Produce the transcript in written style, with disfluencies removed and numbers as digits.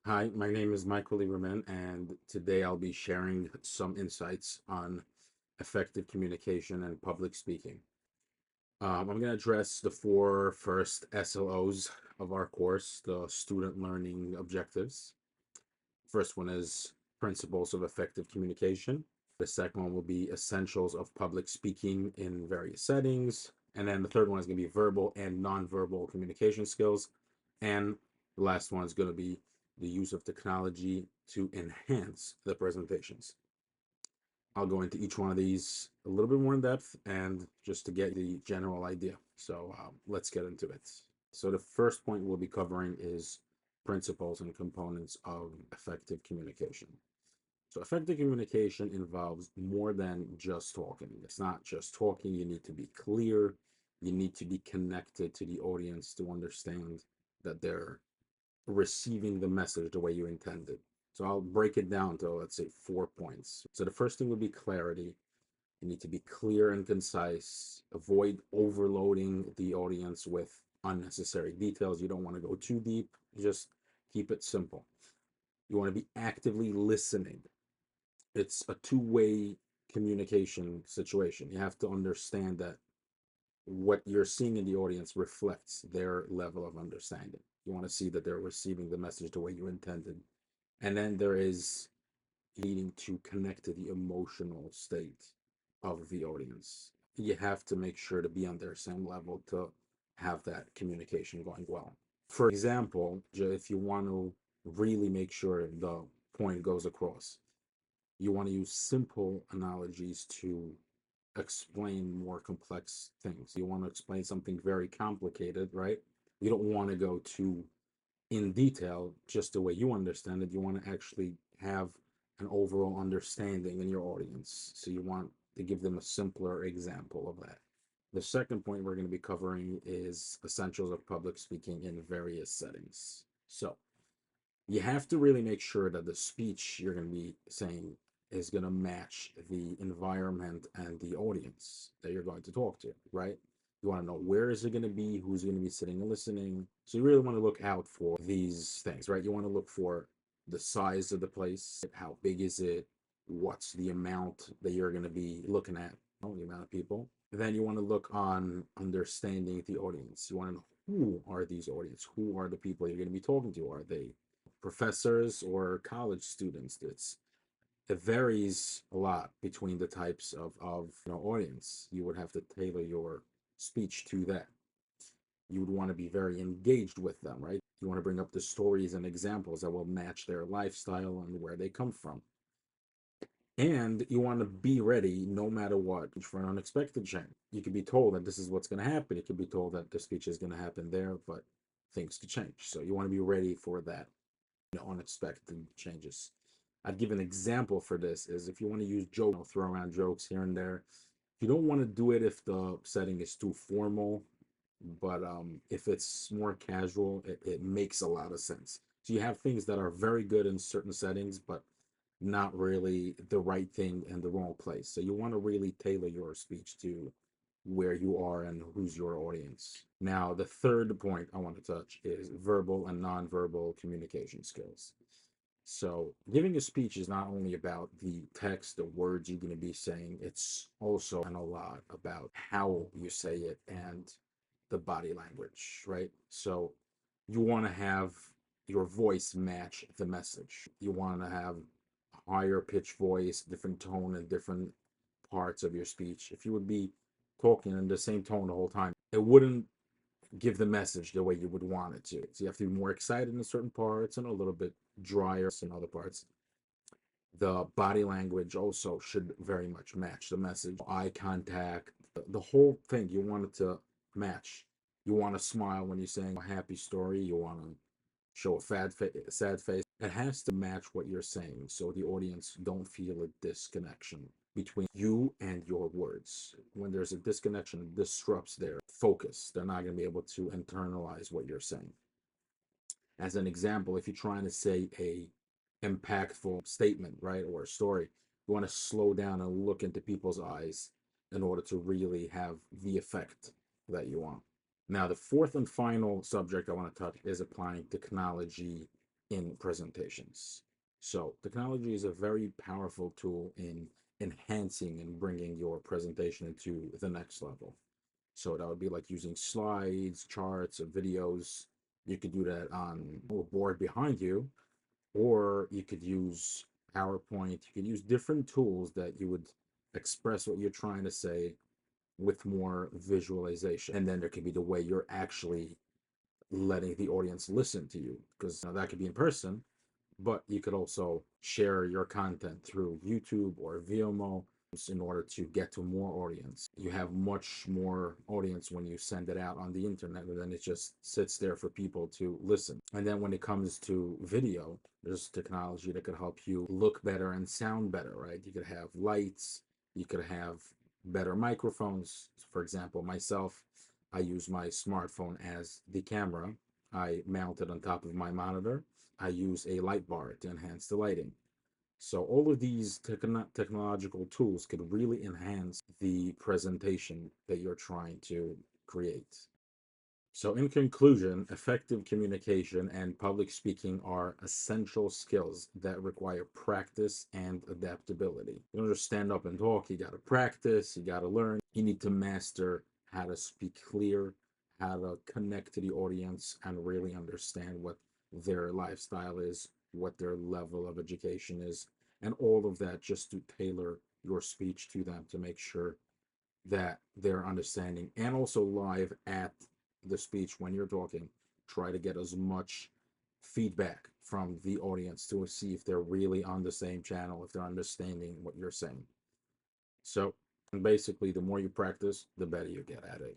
Hi, my name is Michael Lieberman, and today I'll be sharing some insights on effective communication and public speaking. I'm going to address the four first SLOs of our course, the student learning objectives. First one is principles of effective communication. The second one will be essentials of public speaking in various settings. And then the third one is going to be verbal and nonverbal communication skills. And the last one is going to be the use of technology to enhance the presentations. I'll go into each one of these a little bit more in depth and just to get the general idea. So let's get into it. So the first point we'll be covering is principles and components of effective communication. So effective communication involves more than just talking. It's not just talking. You need to be clear. You need to be connected to the audience to understand that they're receiving the message the way you intended. So I'll break it down to, let's say, 4 points. So the first thing would be clarity. You need to be clear and concise. Avoid overloading the audience with unnecessary details. You don't want to go too deep. Just keep it simple. You want to be actively listening. It's a two-way communication situation. You have to understand that what you're seeing in the audience reflects their level of understanding. You want to see that they're receiving the message the way you intended. And then there is needing to connect to the emotional state of the audience. You have to make sure to be on their same level to have that communication going well. For example, if you want to really make sure the point goes across, you want to use simple analogies to explain more complex things. You want to explain something very complicated, right? You don't want to go too in detail just the way you understand it. You want to actually have an overall understanding in your audience. So you want to give them a simpler example of that. The second point we're going to be covering is essentials of public speaking in various settings. So you have to really make sure that the speech you're going to be saying is going to match the environment and the audience that you're going to talk to, right? You want to know where is it going to be, who's going to be sitting and listening. So you really want to look out for these things, right? You want to look for the size of the place, how big is it, what's the amount that you're going to be looking at, the amount of people. Then you want to look on understanding the audience. You want to know who are these audience, who are the people you're going to be talking to. Are they professors or college students? It varies a lot between the types of audience. You would have to tailor your speech to that. You would want to be very engaged with them, right? You want to bring up the stories and examples that will match their lifestyle and where they come from. And you want to be ready no matter what for an unexpected change. You could be told that this is what's going to happen. You could be told that the speech is going to happen there, but things could change. So you want to be ready for that, unexpected changes. I'd give an example for this is if you want to use jokes, throw around jokes here and there. You don't want to do it if the setting is too formal, but if it's more casual, it makes a lot of sense. So you have things that are very good in certain settings, but not really the right thing in the wrong place. So you want to really tailor your speech to where you are and who's your audience. Now, the third point I want to touch is verbal and nonverbal communication skills. So, giving a speech is not only about the text, the words you're going to be saying, it's also and a lot about how you say it and the body language, right? So, you want to have your voice match the message. You want to have a higher pitch voice, different tone, and different parts of your speech. If you would be talking in the same tone the whole time, it wouldn't give the message the way you would want it to. So you have to be more excited in certain parts and a little bit drier in other parts. The body language also should very much match the message. Eye contact, the whole thing, you want it to match. You want to smile when you're saying a happy story. You want to show a sad face. It has to match what you're saying so the audience don't feel a disconnection between you and your words. When there's a disconnection, it disrupts their focus. They're not going to be able to internalize what you're saying. As an example, if you're trying to say a impactful statement, right, or a story, you want to slow down and look into people's eyes in order to really have the effect that you want. Now, the fourth and final subject I want to touch is applying technology in presentations. So technology is a very powerful tool in enhancing and bringing your presentation into the next level. So that would be like using slides, charts, or videos. You could do that on a board behind you, or you could use PowerPoint. You could use different tools that you would express what you're trying to say with more visualization. And then there could be the way you're actually letting the audience listen to you, because that could be in person, but you could also share your content through YouTube or Vimeo in order to get to more audience. You have much more audience when you send it out on the internet, and then it just sits there for people to listen. And then when it comes to video, there's technology that could help you look better and sound better, right? You could have lights, you could have better microphones. For example, myself, I use my smartphone as the camera. I mount it on top of my monitor. I use a light bar to enhance the lighting. So all of these technological tools could really enhance the presentation that you're trying to create. So in conclusion, effective communication and public speaking are essential skills that require practice and adaptability. You don't just stand up and talk, you got to practice, you got to learn. You need to master how to speak clear, how to connect to the audience, and really understand what their lifestyle is, what their level of education is, and all of that, just to tailor your speech to them to make sure that they're understanding. And also live at the speech when you're talking, try to get as much feedback from the audience to see if they're really on the same channel, if they're understanding what you're saying. So basically, the more you practice, the better you get at it.